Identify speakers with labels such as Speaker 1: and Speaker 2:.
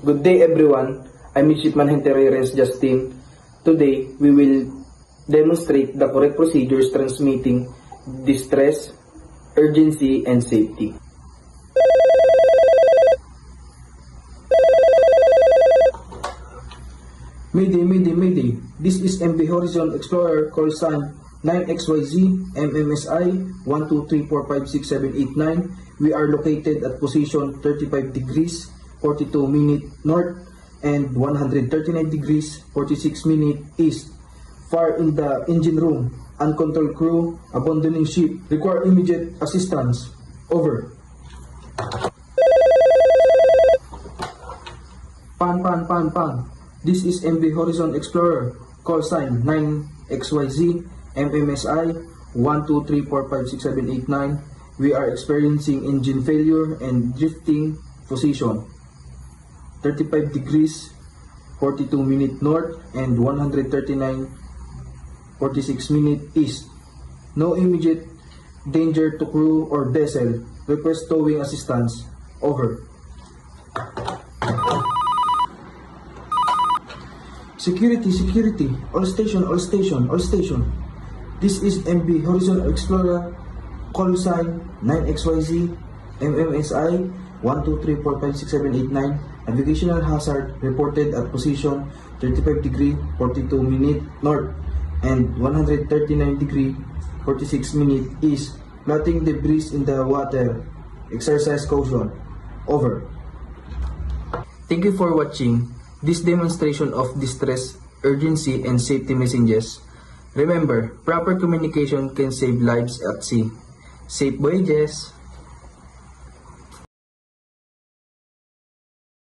Speaker 1: Good day everyone, I'm Midshipman Henry Justin. Today, we will demonstrate the correct procedures transmitting distress, urgency, and safety. Mayday, Mayday, Mayday. This is MB Horizon Explorer call sign 9XYZ MMSI 123456789. We are located at position 35 degrees 42 minute north and 139 degrees 46 minute east. Far in the engine room, uncontrolled crew abandoning ship. Require immediate assistance. Over. Pan. This is MB Horizon Explorer call sign 9XYZ MMSI 123456789. We are experiencing engine failure and drifting position 35 degrees 42 minute north and 139 46 minute east. No immediate danger to crew or vessel. Request towing assistance. Over. Security. All station. This is MB Horizon Explorer call sign 9XYZ MMSI 123456789. Navigational hazard reported at position 35 degree 42 minute north and 139 degree 46 minute east. Floating debris in the water. Exercise caution. Over. Thank you for watching this demonstration of distress, urgency, and safety messages. Remember, proper communication can save lives at sea. Safe voyages!